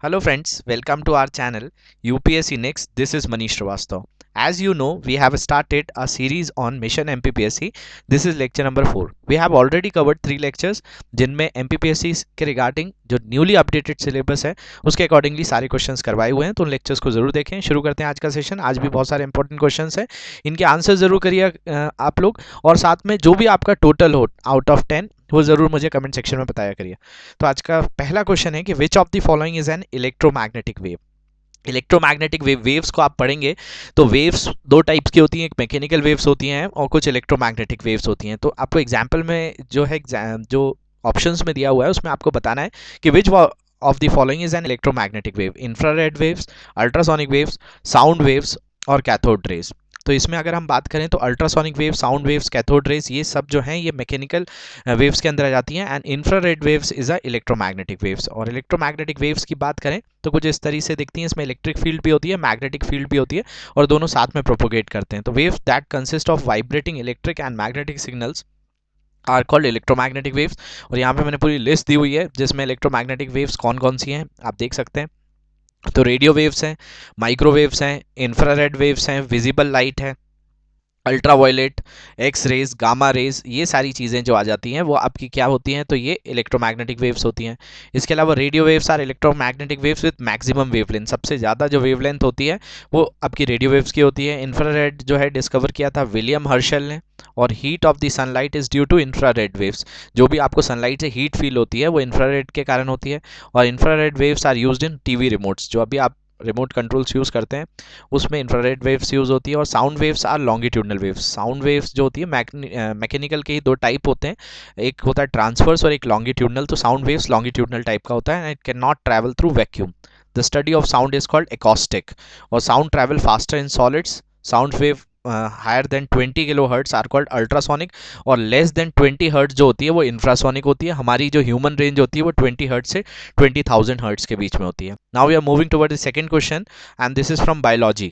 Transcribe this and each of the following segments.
Hello friends, welcome to our channel UPSC Next. This is Manish Srivastav. As you know, we have started a series on Mission MPPSC. This is lecture number 4. We have already covered 3 lectures जिनमें MPPSC के regarding जो newly updated syllabus है उसके accordingly सारे questions करवाए हुए हैं, तो उन लेक्चर्स को जरूर देखें। शुरू करते हैं आज का सेशन। आज भी बहुत सारे इंपॉर्टेंट क्वेश्चंस हैं, इनके आंसर जरूर करिए आप लोग, और साथ में जो भी आपका टोटल हो आउट ऑफ 10 वो ज़रूर मुझे कमेंट सेक्शन में बताया करिए। तो आज का पहला क्वेश्चन है कि which of the following is an electromagnetic wave. Electromagnetic waves को आप पढ़ेंगे तो वेव्स दो टाइप्स की होती हैं, एक मैकेनिकल वेव्स होती हैं और कुछ इलेक्ट्रोमैग्नेटिक वेव्स होती हैं। तो आपको एग्जाम्पल में जो ऑप्शंस में दिया हुआ है उसमें आपको बताना है कि which of the following is an electromagnetic wave. Infrared waves, ultrasonic waves, sound waves और कैथोड रेज। तो इसमें अगर हम बात करें तो ultrasonic wave, sound waves, cathode rays, ये सब जो हैं ये मैकेनिकल वेव्स के अंदर आ जाती हैं, and infrared waves is a electromagnetic waves. और इलेक्ट्रोमैग्नेटिक वेव्स की बात करें तो कुछ इस तरीके से दिखती हैं, इसमें इलेक्ट्रिक फील्ड भी होती है, मैग्नेटिक फील्ड भी होती है, और दोनों साथ में प्रोपोगेट करते हैं। तो waves that consist of vibrating electric and magnetic signals are called electromagnetic waves. और यहाँ पे मैंने पूरी लिस्ट दी हुई है जिसमें इलेक्ट्रोमैग्नेटिक वेव्स कौन कौन सी हैं आप देख सकते हैं। तो रेडियो वेव्स हैं, माइक्रोवेव्स हैं, इंफ्रारेड वेव्स हैं, विजिबल लाइट है, ultraviolet, X rays, gamma rays, ये सारी चीज़ें जो आ जाती हैं वो आपकी क्या होती हैं, तो ये इलेक्ट्रोमैग्नेटिक वेव्स होती हैं। इसके अलावा radio waves are electromagnetic waves with maximum wavelength. सबसे ज़्यादा जो वेवलेंथ होती है वो आपकी रेडियो वेव्स की होती है। इंफ्रारेड जो है डिस्कवर किया था विलियम हर्शल ने, और heat of the sunlight is due to infrared waves. जो भी आपको सनलाइट से हीट फील होती है वो इंफ्रारेड के कारण होती है। और infrared waves are used in TV remotes, जो अभी आप रिमोट कंट्रोल्स यूज़ करते हैं उसमें इंफ्रारेड वेव्स यूज़ होती है। और sound waves are longitudinal waves. Sound waves जो होती है मैकेनिकल के ही दो टाइप होते हैं, एक होता है ट्रांसवर्स और एक लॉन्गिट्यूडनल। तो साउंड वेव्स लॉन्गिट्यूडनल टाइप का होता है, and it can not travel through vacuum. The study of sound is called acoustic. और sound travel faster in solids. Sound wave higher than 20 kilo hertz are called ultrasonic, और less than 20 hertz जो होती है वो infrasonic होती है। हमारी जो ह्यूमन रेंज होती है वो 20 हर्ट्स से 20,000 हर्ट्स के बीच में होती है। Now we are moving toward the second question, and this is from biology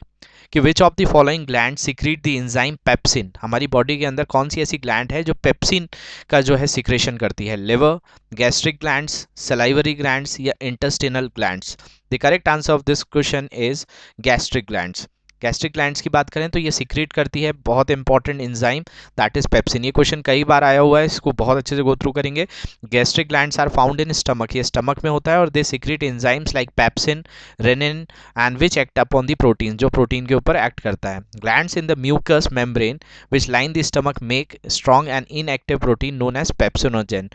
कि which of the following gland secrete the enzyme pepsin. हमारी बॉडी के अंदर कौन सी ऐसी ग्लैंड है जो पेप्सिन का जो है सिक्रेशन करती है। Liver, gastric glands, salivary glands या intestinal glands. The correct answer of this question is gastric glands. Gastric glands की बात करें तो ये सिक्रेट करती है बहुत important enzyme, that is pepsin. ये क्वेश्चन कई बार आया हुआ है, इसको बहुत अच्छे से गो थ्रू करेंगे। Gastric glands are found in stomach, ये स्टमक में होता है, और they secrete enzymes like pepsin, rennin and which act upon the protein, जो प्रोटीन के ऊपर एक्ट करता है। Glands in the mucus membrane which line the stomach make strong and inactive protein known as pepsinogen.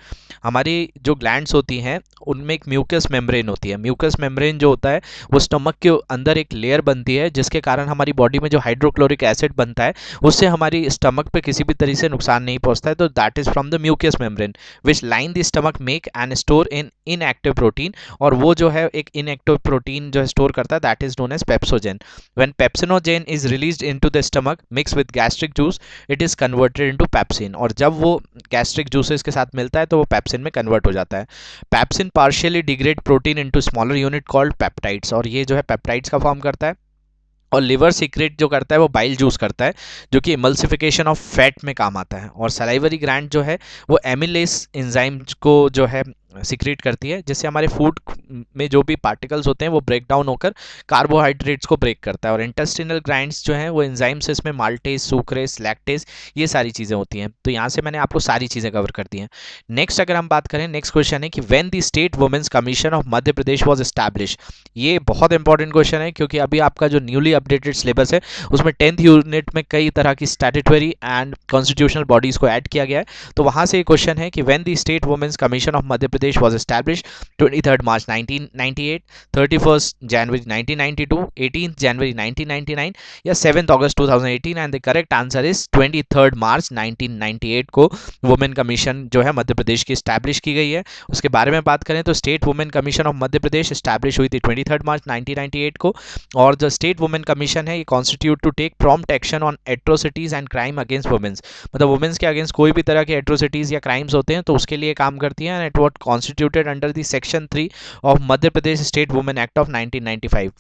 हमारी जो glands होती हैं उनमें एक म्यूकस मेम्ब्रेन होती है। म्यूकस मेम्ब्रेन जो होता है वो स्टमक के अंदर एक लेयर बनती है जिसके कारण हमारी बॉडी में जो हाइड्रोक्लोरिक एसिड बनता है उससे हमारी स्टमक पे किसी भी तरीके से नुकसान नहीं पहुंचता है। तो that is from the mucus membrane which line the stomach make and store in inactive protein, और वो जो है एक इनएक्टिव प्रोटीन जो है स्टोर करता है, that is known as pepsinogen. When pepsinogen is released into the stomach mix with gastric juice it is converted into pepsin, और जब वो गैस्ट्रिक जूसेस के साथ मिलता है तो वो पेप्सिन में कन्वर्ट हो जाता है। Pepsin partially degrade protein into smaller unit called peptides, और ये जो है पेप्टाइड्स का फॉर्म करता है। और लिवर सीक्रेट जो करता है वो बाइल जूस करता है जो कि इमल्सिफिकेशन ऑफ फैट में काम आता है। और सलाइवरी ग्लैंड जो है वो एमिलेस एंजाइम को जो है सीक्रेट करती है, जिससे हमारे फूड में जो भी पार्टिकल्स होते हैं वो ब्रेक डाउन होकर कार्बोहाइड्रेट्स को ब्रेक करता है। और इंटेस्टिनल ग्राइंड्स जो हैं वो एंजाइम्स, इसमें माल्टेज, सुक्रेज, लैक्टेज, ये सारी चीज़ें होती हैं। तो यहाँ से मैंने आपको सारी चीज़ें कवर कर दी हैं। नेक्स्ट अगर हम बात करें, नेक्स्ट क्वेश्चन है कि when the state women's commission of Madhya Pradesh was establish. ये बहुत इंपॉर्टेंट क्वेश्चन है क्योंकि अभी आपका जो न्यूली अपडेटेड सिलेबस है उसमें 10th यूनिट में कई तरह की स्टैट्यूटरी एंड कॉन्स्टिट्यूशनल बॉडीज को ऐड किया गया है। तो वहाँ से ये क्वेश्चन है कि when the state women's commission of Madhya Pradesh was established 23rd March 1998, 31st January 1992, 18th January 1999 या 7th August 2018, and the correct answer is 23rd March 1998 को वुमेन कमीशन जो है मध्य प्रदेश की स्टैब्लिश की गई है। उसके बारे में बात करें तो state women commission of Madhya Pradesh establish हुई थी 23rd March 1998 को, और जो स्टेट वुमेन कमीशन है ये constitute to take prompt action on atrocities and crime against womens, मतलब वुमेन्स के अगेंस्ट कोई भी तरह के एट्रोसिटीज या क्राइम्स होते हैं तो उसके लिए काम करती है, and it was constituted under the section 3 of Madhya Pradesh State Women Act of 1995।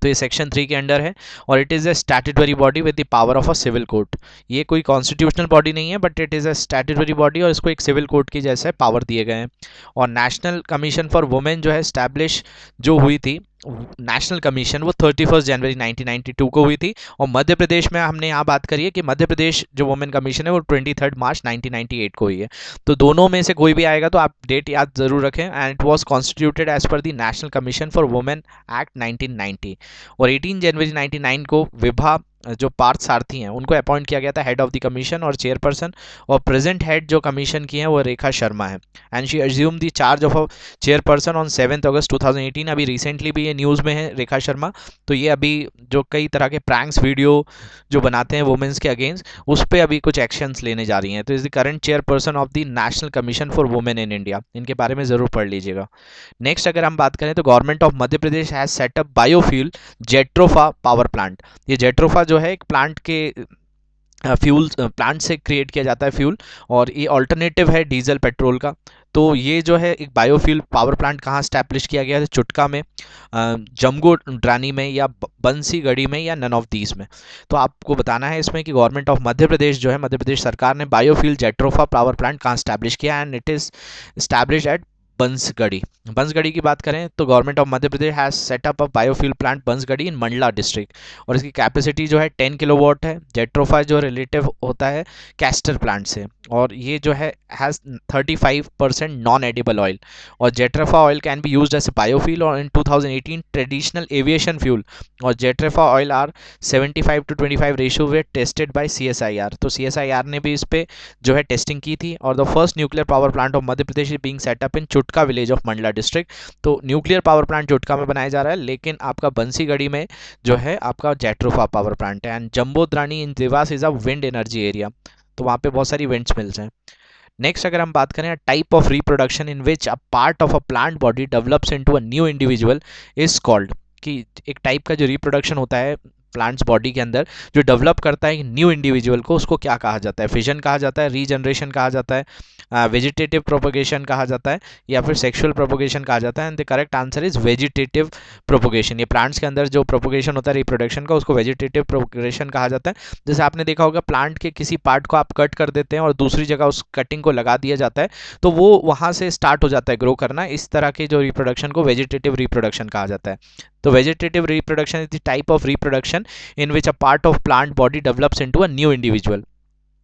तो ये सेक्शन 3 के अंडर है और it is a statutory body with the power of a civil court. ये कोई कॉन्स्टिट्यूशनल बॉडी नहीं है but it is a statutory body और इसको एक सिविल कोर्ट की जैसे पावर दिए गए हैं। और नेशनल कमीशन फॉर वुमेन जो है स्टैब्लिश जो हुई थी नेशनल कमीशन, वो 31 जनवरी 1992 को हुई थी। और मध्य प्रदेश में हमने यहाँ बात करी है कि मध्य प्रदेश जो वुमेन कमीशन है वो 23 मार्च 1998 को हुई है। तो दोनों में से कोई भी आएगा तो आप डेट याद जरूर रखें। And it was constituted as per the national commission for women act 1990। और 18 जनवरी 99 को विभा जो पार्थ सारथी हैं उनको अपॉइंट किया गया था हेड ऑफ द कमीशन और चेयरपर्सन। और प्रेजेंट हेड जो कमीशन की हैं वो रेखा शर्मा है and she assume the charge of chairperson on 7 अगस्त 2018। अभी रिसेंटली भी ये न्यूज़ में है रेखा शर्मा। तो ये अभी जो कई तरह के प्रैंक्स वीडियो जो बनाते हैं वुमेन्स के अगेंस्ट उस पर अभी कुछ एक्शंस लेने जा रही हैं। तो is the current chairperson of the national commission for women in India. इनके बारे में ज़रूर पढ़ लीजिएगा। नेक्स्ट अगर हम बात करें तो government of Madhya Pradesh has setup biofuel jatropha power plant. ये जेट्रोफा जो है एक प्लांट के फ्यूल प्लांट से क्रिएट किया जाता है फ्यूल और ये ऑल्टरनेटिव है डीजल पेट्रोल का। तो ये जो है एक बायोफ्यूल पावर प्लांट कहाँ स्टैब्लिश किया गया है? चुटका में, जमगो ड्रानी में या बंसीगढ़ी में या नन ऑफ दीज में। तो आपको बताना है इसमें कि गवर्नमेंट ऑफ मध्य प्रदेश जो है मध्य प्रदेश सरकार ने बायोफ्यूल जेट्रोफा पावर प्लांट कहाँ स्टैब्लिश किया and it is establish at Bansgarhi. Bansgarhi की बात करें तो government of Madhya Pradesh has set up a biofuel plant Bansgarhi in Mandla district और इसकी कैपेसिटी जो है 10 किलोवाट है। जेट्रोफा जो रिलेटिव होता है कैस्टर प्लांट से और ये जो है हैज़ 35% नॉन एडिबल ऑयल। और jatropha oil can be used as biofuel और इन 2018 ट्रेडिशनल एविएशन फ्यूल और jatropha oil or 75:25 ratio were tested by CSIR। तो CSIR ने भी इस पे जो है टेस्टिंग की थी। और the first nuclear power plant of Madhya Pradesh is being setup in चुटका village of Mandla district. तो न्यूक्लियर पावर प्लांट चुटका में बनाया जा रहा है लेकिन आपका बंसीगढ़ी में जो है आपका जेट्रोफा पावर प्लांट है। And Jambodrani in Dewas is a wind energy area. तो वहाँ पे बहुत सारी विंड्स मिल्स हैं। नेक्स्ट अगर हम बात करें type of reproduction in which a part of a plant body develops into a new individual is called. कि एक टाइप का जो रिप्रोडक्शन होता है प्लांट्स बॉडी के अंदर जो डेवलप करता है न्यू इंडिविजुअल को, उसको क्या कहा जाता है? फिजन कहा जाता है, रीजनरेशन कहा जाता है, वेजिटेटिव प्रोपोगेशन कहा जाता है या फिर सेक्सुअल प्रोपोगेशन कहा जाता है। And the correct answer is vegetative propagation. ये प्लांट्स के अंदर जो प्रोपोगेशन होता है रिप्रोडक्शन का उसको वेजिटेटिव प्रोपोगेशन कहा जाता है। जैसे आपने देखा होगा प्लांट के किसी पार्ट को आप कट कर देते हैं और दूसरी जगह उस कटिंग को लगा दिया जाता है तो वो वहाँ से स्टार्ट हो जाता है ग्रो करना। इस तरह के जो रिप्रोडक्शन को वेजिटेटिव रिप्रोडक्शन कहा जाता है। तो vegetative reproduction is the type of reproduction in which a part of plant body develops into a new individual.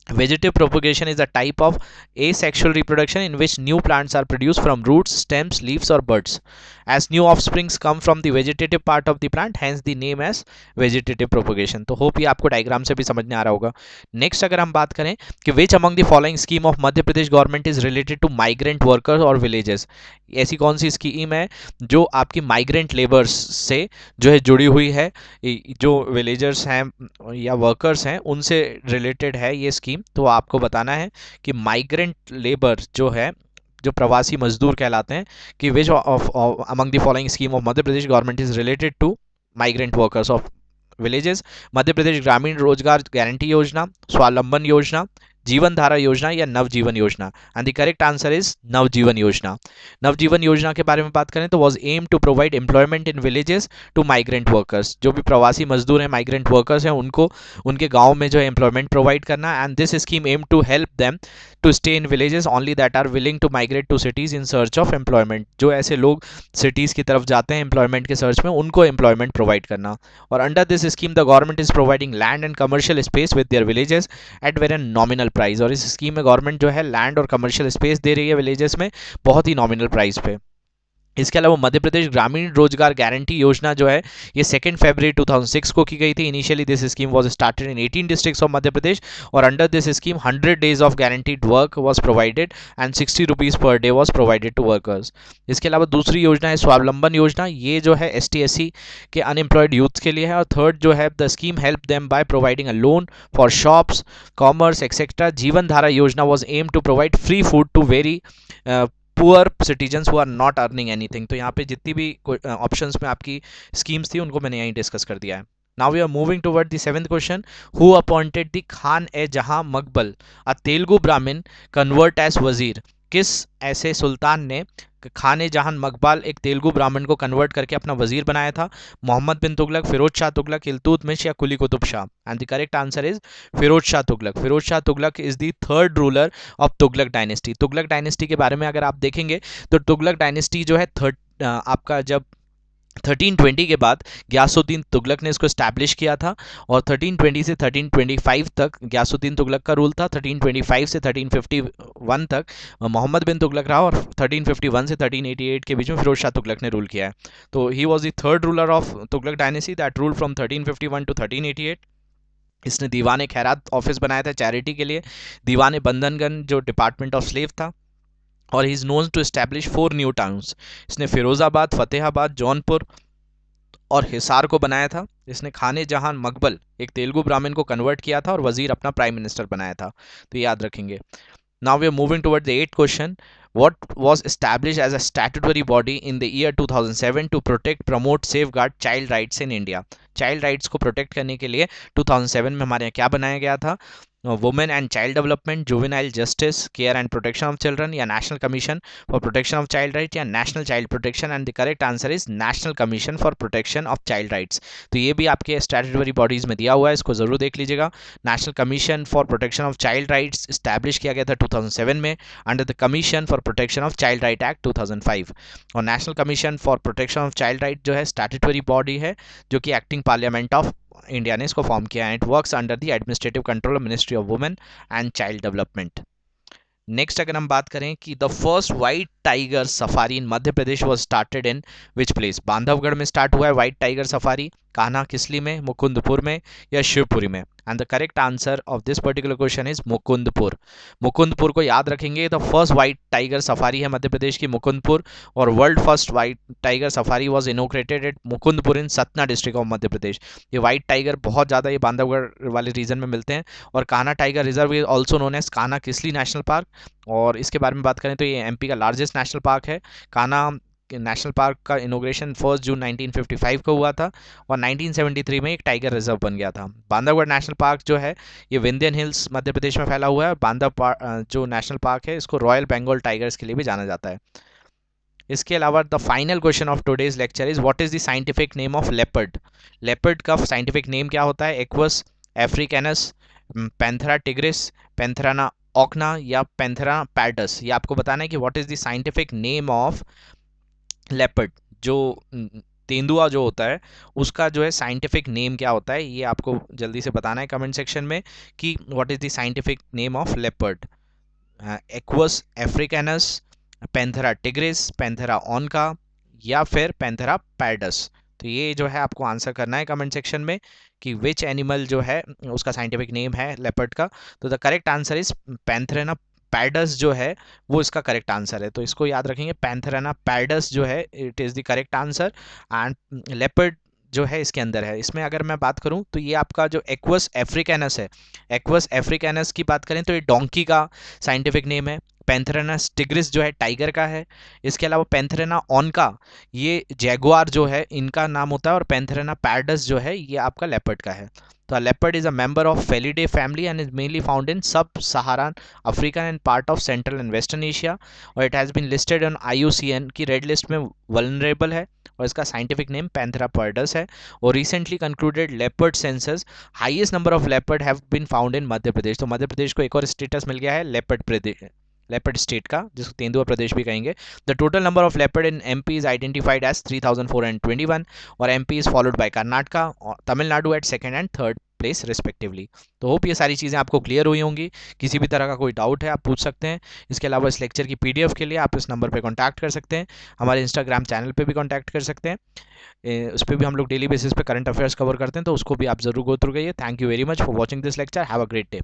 Vegetative propagation is a type of asexual reproduction in which new plants are produced from roots, stems, leaves or buds. As new offsprings come from the vegetative part of the plant, hence the name as vegetative propagation. तो hope ये आपको diagram से भी समझ में आ रहा होगा। Next अगर हम बात करें कि which among the following scheme of Madhya Pradesh government is related to migrant workers और विलेजेस। ऐसी कौन सी स्कीम है जो आपकी माइग्रेंट लेबर्स से जो है जुड़ी हुई है, जो विलेजर्स हैं या वर्कर्स हैं उनसे रिलेटेड है ये स्कीम। तो आपको बताना है कि माइग्रेंट लेबर जो है जो प्रवासी मजदूर कहलाते हैं कि which of among the following scheme of Madhya Pradesh government is related to migrant workers of villages. Madhya Pradesh Gramin Rozgar guarantee योजना, स्वावलंबन योजना, जीवन धारा योजना या Navjeevan Yojana. And the correct answer is Navjeevan Yojana. Navjeevan Yojana के बारे में बात करें तो was aim to provide employment in villages to migrant workers. जो भी प्रवासी मजदूर हैं माइग्रेंट वर्कर्स हैं उनको उनके गांव में जो है एम्प्लॉयमेंट प्रोवाइड करना। And this scheme aim to help them to stay in villages only that are willing to migrate to cities in search of employment. जो ऐसे लोग सिटीज़ की तरफ जाते हैं एम्प्लॉयमेंट के सर्च में उनको एम्प्लॉयमेंट प्रोवाइड करना। और under this scheme the government is providing land and commercial space with their villages at very nominal price. और इस स्कीम में गवर्नमेंट जो है लैंड और कमर्शियल स्पेस दे रही है विलेजेस में बहुत ही नॉमिनल प्राइस पे। इसके अलावा मध्य प्रदेश ग्रामीण रोजगार गारंटी योजना जो है ये 2 फरवरी 2006 को की गई थी। Initially this scheme was started in 18 districts of Madhya Pradesh और under this scheme 100 days of guaranteed work was provided and 60 rupees per day was provided to workers. इसके अलावा दूसरी योजना है स्वावलंबन योजना। ये जो है ST/SC के अनएम्प्लॉयड यूथ के लिए है। और थर्ड जो है the scheme help them by providing a loan for shops, commerce etcetera. Jeevan Dhara Yojana was aim to provide free food to very poor citizens who are not earning anything. तो यहाँ पे जितनी भी ऑप्शंस में आपकी स्कीम्स थी उनको मैंने यहीं डिस्कस कर दिया है। Now we are moving toward the 7th question. Who appointed the Khan E Jahan Maqbul अ तेलुगु ब्राह्मण कन्वर्ट एज वजीर। किस ऐसे सुल्तान ने खाने जहान मकबाल एक तेलुगु ब्राह्मण को कन्वर्ट करके अपना वजीर बनाया था? मोहम्मद बिन तुगलक, फिरोज शाह तुगलक, इल्तुतमिश या Quli Qutb Shah? And the correct answer is Firoz Shah Tughlaq. Firoz Shah Tughlaq is the third ruler of Tughlaq dynasty. Tughlaq dynasty के बारे में अगर आप देखेंगे तो तुगलक डायनेस्टी जो है आपका जब 1320 के बाद गयासुद्दीन तुगलक ने इसको स्टैब्लिश किया था, और 1320 से 1325 तक गयासुद्दीन तुगलक का रूल था। 1325 से 1351 तक मोहम्मद बिन तुगलक रहा, और 1351 से 1388 के बीच में फिरोज शाह तुगलक ने रूल किया है। तो he was the third ruler of Tughlaq dynasty that rule from 1351 to 1388। इसने दीवान खैरात ऑफिस बनाया था चैरिटी के लिए। दीवान बंधनगंज जो डिपार्टमेंट ऑफ स्लेव था, और he is known to establish 4 new towns. इसने फिरोजाबाद, फतेहाबाद, जौनपुर और हिसार को बनाया था। इसने खाने जहान मकबल एक तेलुगु ब्राह्मण को कन्वर्ट किया था और वजीर अपना प्राइम मिनिस्टर बनाया था। तो याद रखेंगे। Now we are moving toward the 8th question. What was established as a statutory body in the year 2007 to protect, promote, safeguard child rights in India? Child rights को प्रोटेक्ट करने के लिए 2007 में हमारे यहाँ क्या बनाया गया था? Women and child development, juvenile justice, care and protection of children, या national commission for protection of child right, या national child protection? And the correct answer is national commission for protection of child rights. तो ये भी आपके statutory bodies में दिया हुआ है, इसको जरूर देख लीजिएगा। National commission for protection of child rights establish किया गया था 2007 में under the commission for protection of child right act 2005। और national commission for protection of child right जो है स्टैट्यूटरी बॉडी है, जो कि एक्टिंग पार्लियामेंट ऑफ इंडिया ने इसको फॉर्म किया है। It works under the administrative control of ministry of women and child development. Next अगर हम बात करें कि the first white tiger safari in Madhya Pradesh was started in which place? Bandhavgarh में स्टार्ट हुआ है white tiger safari, Kanha Kisli में, मुकुंदपुर में, या शिवपुरी में? And the correct answer of this particular question is Mukundpur. Mukundpur को याद रखेंगे। The first white tiger safari है मध्य प्रदेश की मुकुंदपुर, और world first white tiger safari was inaugurated at Mukundpur in Satna district of Madhya Pradesh. ये व्हाइट टाइगर बहुत ज़्यादा ये बांधवगढ़ वाले रीजन में मिलते हैं। और Kanha tiger reserve is also known as Kanha Kisli national park. और इसके बारे में बात करें तो ये एमपी का लार्जेस्ट नेशनल पार्क है। कान्हा नेशनल पार्क का इनोग्रेशन 1 जून 1955 को हुआ था, और 1973 में एक टाइगर रिजर्व बन गया था। बांधवगढ़ नेशनल पार्क जो है ये विंध्यन हिल्स मध्य प्रदेश में फैला हुआ है। जो नेशनल पार्क है इसको रॉयल बंगाल टाइगर्स के लिए भी जाना जाता है। इसके अलावा the final question of today's lecture is what is the scientific name of leopard? Leopard का साइंटिफिक नेम क्या होता है? एक्वस अफ्रीकैनस, पैंथेरा टिग्रिस, पैंथेराना ऑक्ना, या पैंथेरा पैडस? ये आपको बताना है कि what is the scientific name of leopard. जो तेंदुआ जो होता है उसका जो है साइंटिफिक नेम क्या होता है, ये आपको जल्दी से बताना है कमेंट सेक्शन में कि what is the scientific name of leopard. Equus africanus, Panthera tigris, Panthera onca, या फिर पैंथेरा पैडस? तो ये जो है आपको आंसर करना है कमेंट सेक्शन में कि विच एनिमल जो है उसका साइंटिफिक नेम है लेपर्ड का। तो द करेक्ट आंसर इज पैंथेराना पैडस जो है वो इसका करेक्ट आंसर है। तो इसको याद रखेंगे, पैंथेराना पैडस जो है it is the correct answer, and leopard जो है इसके अंदर है। इसमें अगर मैं बात करूं तो ये आपका जो एक्वस अफ्रीकैनस है, एक्वस अफ्रीकैनस की बात करें तो ये डोंकी का साइंटिफिक नेम है। पैंथेराना टिग्रिस जो है टाइगर का है। इसके अलावा पैंथेराना ऑनका ये जैगुआर जो है इनका नाम होता है, और पैंथेराना पैडस जो है ये आपका लेपर्ड का है। तो a leopard is a member of Felidae family and is mainly found in sub-Saharan Africa and part of Central and Western Asia, और it has been listed on IUCN की रेड लिस्ट में vulnerable है, और इसका scientific name Panthera pardus है। और recently concluded leopard census highest number of leopard have been found in Madhya Pradesh. तो मध्य प्रदेश को एक और स्टेटस मिल गया है लेपर्ड प्रदेश, लेपर्ड स्टेट का, जिसको तेंदुआ प्रदेश भी कहेंगे। The total number of leopard in MP is identified as 3421, और MP is followed by Karnataka और Tamil Nadu at second and third place respectively. तो होप ये सारी चीज़ें आपको क्लियर हुई होंगी। किसी भी तरह का कोई डाउट है आप पूछ सकते हैं। इसके अलावा इस लेक्चर की पीडीएफ के लिए आप इस नंबर पर कॉन्टैक्ट कर सकते हैं। हमारे इंस्टाग्राम चैनल पर भी कॉन्टैक्ट कर सकते हैं। उस पर भी हम लोग डेली बेसिस पे करंट अफेयर्स कवर करते हैं, तो उसको भी आप जरूर गो थ्रू करिए। Thank you very much for watching this lecture. Have a great day.